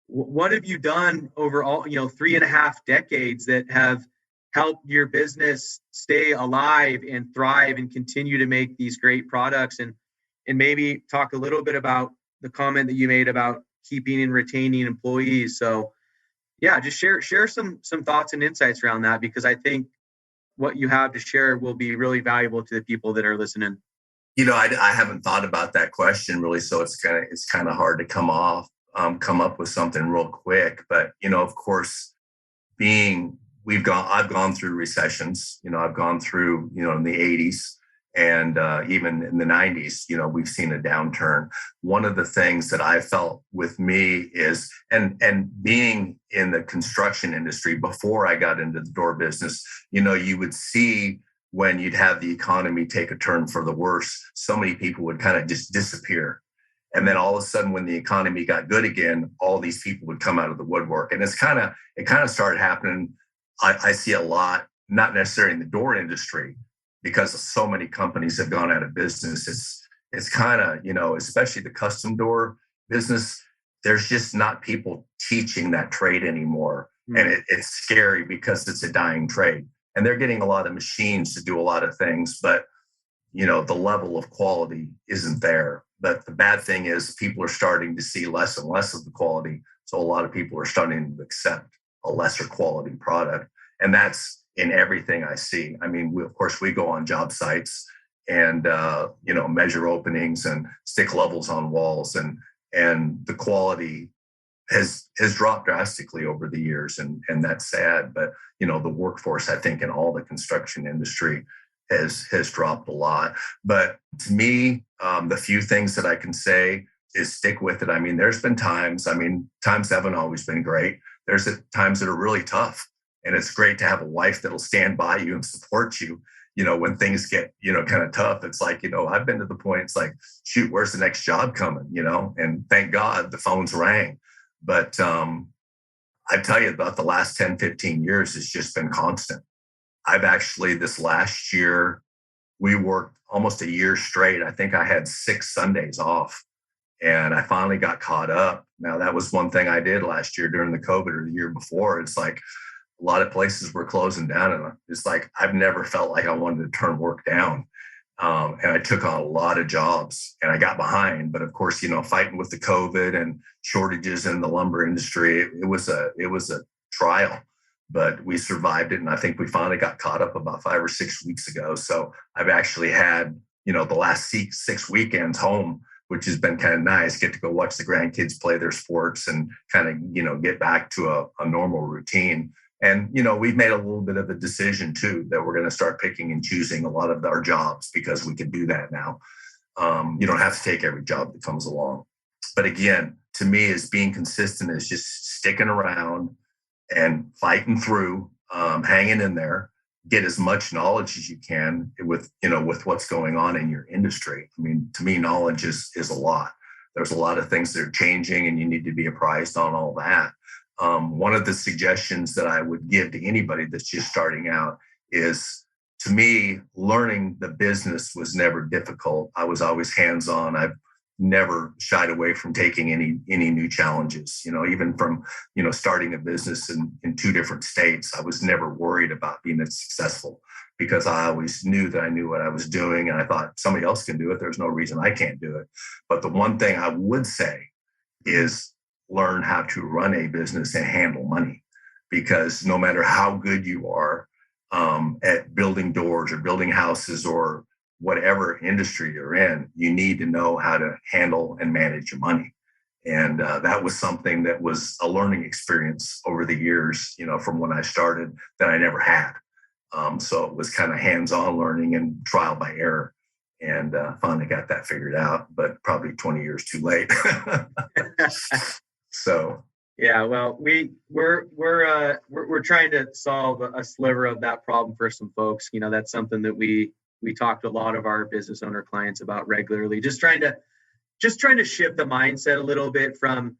What have you done over all 3.5 decades that have helped your business stay alive and thrive and continue to make these great products, and maybe talk a little bit about the comment that you made about keeping and retaining employees. So yeah, just share some thoughts and insights around that, because I think what you have to share will be really valuable to the people that are listening. I haven't thought about that question really, so it's kind of hard to come up with something real quick. But of course, I've gone through recessions. I've gone through in the 80s and even in the 90s. We've seen a downturn. One of the things that I felt with me is, and being in the construction industry before I got into the door business, you would see when you'd have the economy take a turn for the worse, so many people would kind of just disappear. And then all of a sudden, when the economy got good again, all these people would come out of the woodwork. And it kind of started happening. I see a lot, not necessarily in the door industry, because so many companies have gone out of business. It's kind of, especially the custom door business, there's just not people teaching that trade anymore. Mm-hmm. And it's scary because it's a dying trade. And they're getting a lot of machines to do a lot of things, but the level of quality isn't there. But the bad thing is people are starting to see less and less of the quality. So a lot of people are starting to accept a lesser quality product. And that's in everything I see. We go on job sites and, measure openings and stick levels on walls, and the quality has dropped drastically over the years. And that's sad. But, the workforce, I think, in all the construction industry has dropped a lot. But to me, the few things that I can say is stick with it. There's been times haven't always been great. There's times that are really tough. And it's great to have a wife that'll stand by you and support you, when things get, kind of tough. It's like, I've been to the point, it's like, shoot, where's the next job coming, and thank God the phones rang. But I tell you, about the last 10, 15 years, it's just been constant. I've actually, this last year, we worked almost a year straight. I think I had 6 Sundays off, and I finally got caught up. Now, that was one thing I did last year during the COVID or the year before. It's like a lot of places were closing down, and it's like I've never felt like I wanted to turn work down. And I took on a lot of jobs, and I got behind. But of course, fighting with the COVID and shortages in the lumber industry, it was a trial. But we survived it, and I think we finally got caught up about 5 or 6 weeks ago. So I've actually had, the last 6 weekends home, which has been kind of nice. Get to go watch the grandkids play their sports and kind of, get back to a normal routine. And, we've made a little bit of a decision, too, that we're going to start picking and choosing a lot of our jobs because we can do that now. You don't have to take every job that comes along. But again, to me, is being consistent is just sticking around and fighting through, hanging in there, get as much knowledge as you can with what's going on in your industry. I mean, to me, knowledge is a lot. There's a lot of things that are changing, and you need to be apprised on all that. One of the suggestions that I would give to anybody that's just starting out is, to me, learning the business was never difficult. I was always hands-on. I've never shied away from taking any new challenges, even from, starting a business in 2 different states. I was never worried about being successful because I always knew that I knew what I was doing. And I thought somebody else can do it. There's no reason I can't do it. But the one thing I would say is learn how to run a business and handle money, because no matter how good you are at building doors or building houses or whatever industry you're in, you need to know how to handle and manage your money. And that was something that was a learning experience over the years, from when I started, that I never had. So it was kind of hands-on learning and trial by error, and finally got that figured out, but probably 20 years too late. So yeah, well, we're trying to solve a sliver of that problem for some folks. That's something that we talk to a lot of our business owner clients about regularly, just trying to shift the mindset a little bit from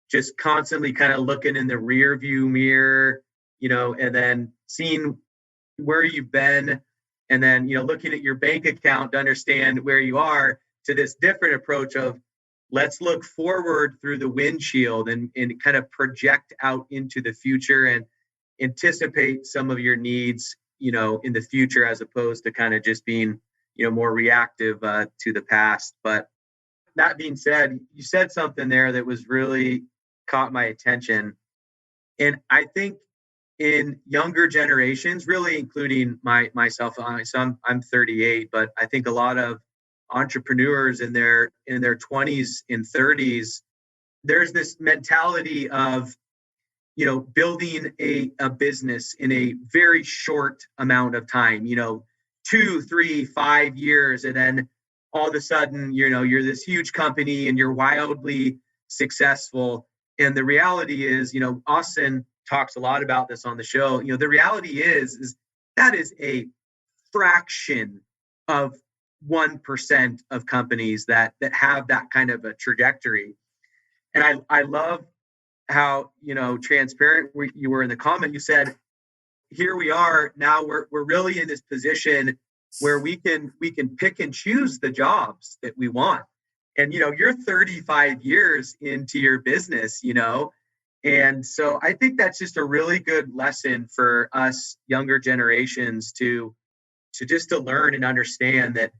just constantly kind of looking in the rear view mirror, and then seeing where you've been, and then, looking at your bank account to understand where you are, to this different approach of let's look forward through the windshield and kind of project out into the future and anticipate some of your needs, in the future, as opposed to kind of just being, more reactive to the past. But that being said, you said something there that was really caught my attention. And I think in younger generations, really including myself, so I'm 38, but I think a lot of entrepreneurs in their 20s and 30s, there's this mentality of, building a business in a very short amount of time, 2, 3, 5 years. And then all of a sudden, you're this huge company and you're wildly successful. And the reality is, Austin talks a lot about this on the show. The reality is that is a fraction of 1% of companies that have that kind of a trajectory. And I love how, transparent you were in the comment. You said, here we are now, we're really in this position where we can pick and choose the jobs that we want. And, you're 35 years into your business, and so I think that's just a really good lesson for us younger generations to learn and understand that,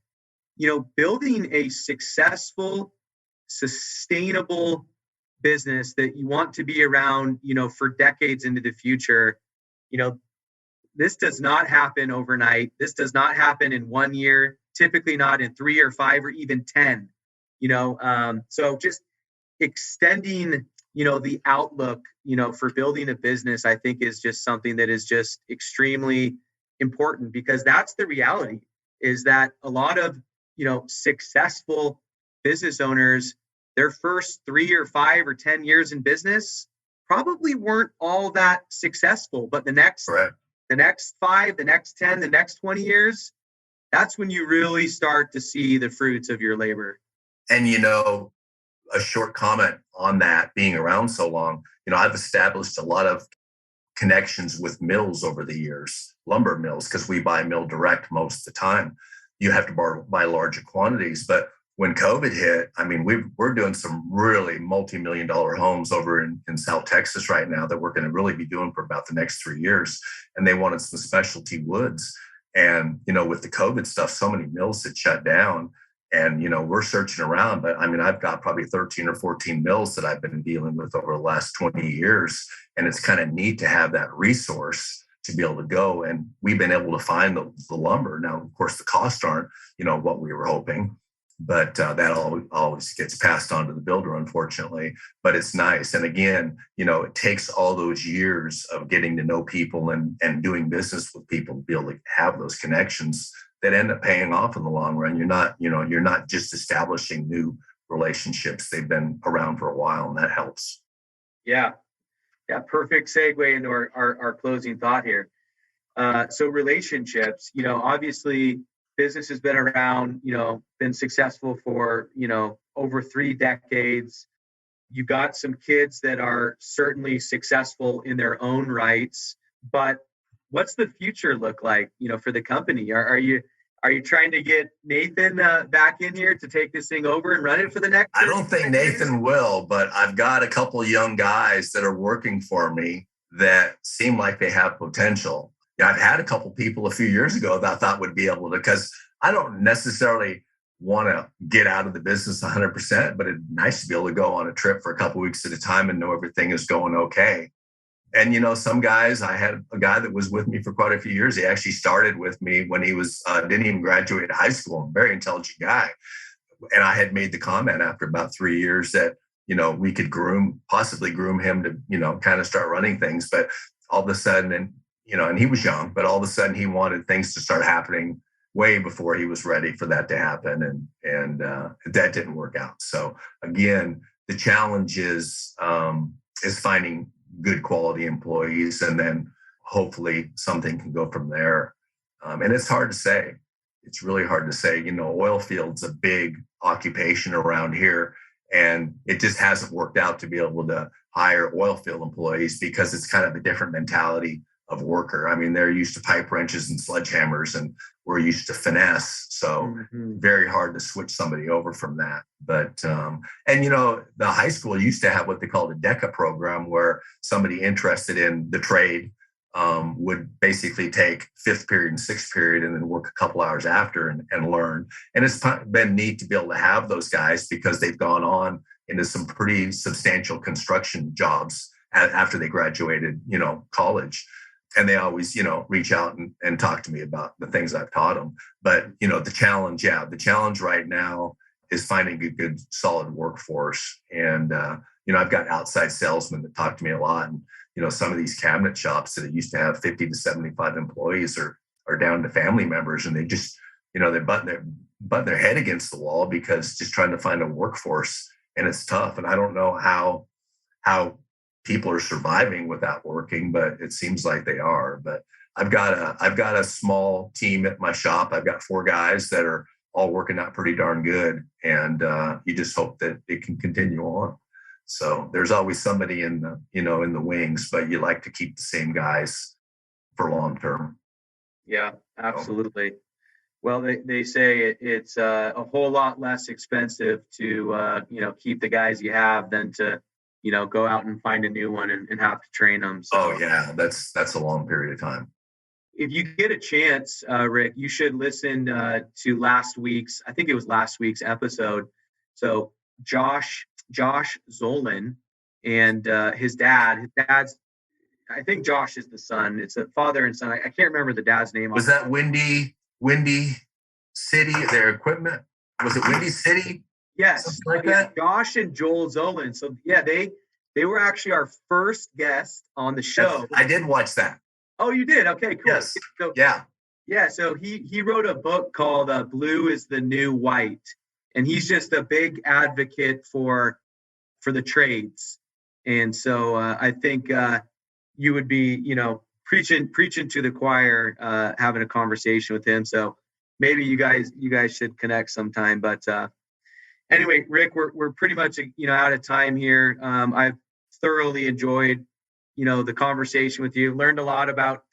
building a successful, sustainable business that you want to be around, for decades into the future, this does not happen overnight. This does not happen in 1 year, typically not in 3 or 5 or even 10, so just extending, the outlook, for building a business, I think is just something that is just extremely important, because that's the reality, is that a lot of, successful business owners, their first 3 or 5 or 10 years in business probably weren't all that successful, but the next 5, the next 10, the next 20 years, that's when you really start to see the fruits of your labor. And, a short comment on that, being around so long, I've established a lot of connections with mills over the years, lumber mills, because we buy mill direct most of the time. you have to buy larger quantities. But when COVID hit, I mean, we're doing some really multi-million-dollar homes over in South Texas right now that we're going to really be doing for about the next 3 years. And they wanted some specialty woods. And, with the COVID stuff, so many mills had shut down. And, we're searching around. But I mean, I've got probably 13 or 14 mills that I've been dealing with over the last 20 years. And it's kind of neat to have that resource to be able to go. And we've been able to find the lumber. Now, of course, the costs aren't, what we were hoping. But that always gets passed on to the builder, unfortunately. But it's nice. And again, it takes all those years of getting to know people and doing business with people to be able to have those connections that end up paying off in the long run. You're not just establishing new relationships. They've been around for a while, and that helps. Yeah. Perfect segue into our closing thought here. So relationships, obviously, business has been around, been successful for, over 3 decades. You got some kids that are certainly successful in their own rights, but what's the future look like, for the company? Are you trying to get Nathan back in here to take this thing over and run it for the next? I don't think Nathan will, but I've got a couple young guys that are working for me that seem like they have potential. I've had a couple people a few years ago that I thought would be able to, because I don't necessarily want to get out of the business 100%, but it's nice to be able to go on a trip for a couple of weeks at a time and know everything is going okay. And, some guys, I had a guy that was with me for quite a few years. He actually started with me when he was, didn't even graduate high school, a very intelligent guy. And I had made the comment after about 3 years that, we could possibly groom him to, kind of start running things. But all of a sudden, and he was young, but all of a sudden he wanted things to start happening way before he was ready for that to happen. And that didn't work out. So again, the challenge is finding good quality employees, and then hopefully something can go from there. And it's hard to say. It's really hard to say. Oil field's a big occupation around here, and it just hasn't worked out to be able to hire oil field employees because it's kind of a different mentality of worker. I mean, they're used to pipe wrenches and sledgehammers, and we're used to finesse. So very hard to switch somebody over from that. But, the high school used to have what they called a DECA program, where somebody interested in the trade would basically take 5th period and 6th period and then work a couple hours after and learn. And it's been neat to be able to have those guys because they've gone on into some pretty substantial construction jobs after they graduated, college. And they always, reach out and talk to me about the things I've taught them. But, the challenge right now is finding a good, solid workforce. And, I've got outside salesmen that talk to me a lot. And, some of these cabinet shops that used to have 50 to 75 employees are down to family members. And they just, they butt their head against the wall because just trying to find a workforce, and it's tough. And I don't know how people are surviving without working, but it seems like they are. But I've got a small team at my shop. I've got 4 guys that are all working out pretty darn good. And you just hope that it can continue on. So there's always somebody in the wings, but you like to keep the same guys for long term. Yeah, absolutely. Well, they say it's a whole lot less expensive to, keep the guys you have than to, go out and find a new one and have to train them. So, oh yeah, that's a long period of time. If you get a chance, Rick, you should listen to last week's episode. So Josh Zolan and his dad's, I think Josh is the son. It's a father and son. I can't remember the dad's name. Was that Windy City, their equipment? Was it Windy City? Yes. Something like that? Josh and Joel Zolan. So yeah, they were actually our first guest on the show. I did watch that. Oh, you did? Okay, cool. Yes. So, yeah. Yeah. So he wrote a book called Blue is the New White. And he's just a big advocate for the trades. And so I think you would be, preaching to the choir, having a conversation with him. So maybe you guys should connect sometime. But anyway, Rick, we're pretty much, out of time here. I've thoroughly enjoyed, the conversation with you. Learned a lot about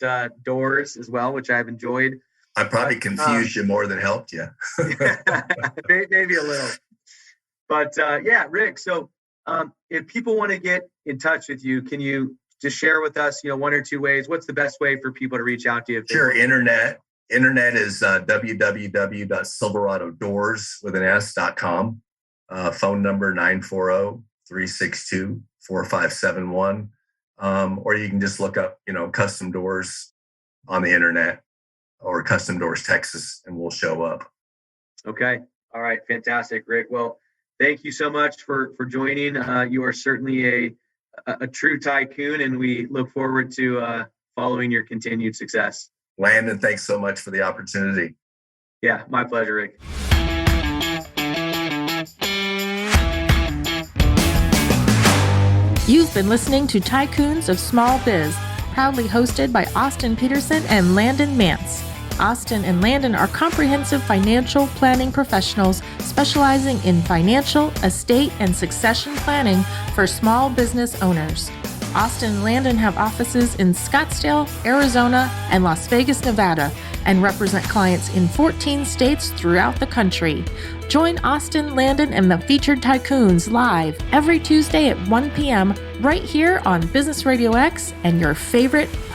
doors as well, which I've enjoyed. I probably confused you more than helped you. Maybe a little. But yeah, Rick, so if people want to get in touch with you, can you just share with us, one or two ways? What's the best way for people to reach out to you? Sure. Internet is www.silveradodoors.com. Phone number 940-362-4571. Or you can just look up, Custom Doors on the internet or Custom Doors Texas, and we'll show up. Okay. All right. Fantastic, Rick. Well, thank you so much for joining. You are certainly a true tycoon, and we look forward to following your continued success. Landon, thanks so much for the opportunity. Yeah, my pleasure, Rick. You've been listening to Tycoons of Small Biz, proudly hosted by Austin Peterson and Landon Mance. Austin and Landon are comprehensive financial planning professionals specializing in financial, estate, and succession planning for small business owners. Austin and Landon have offices in Scottsdale, Arizona, and Las Vegas, Nevada, and represent clients in 14 states throughout the country. Join Austin, Landon, and the featured tycoons live every Tuesday at 1 p.m. right here on Business RadioX and your favorite podcast.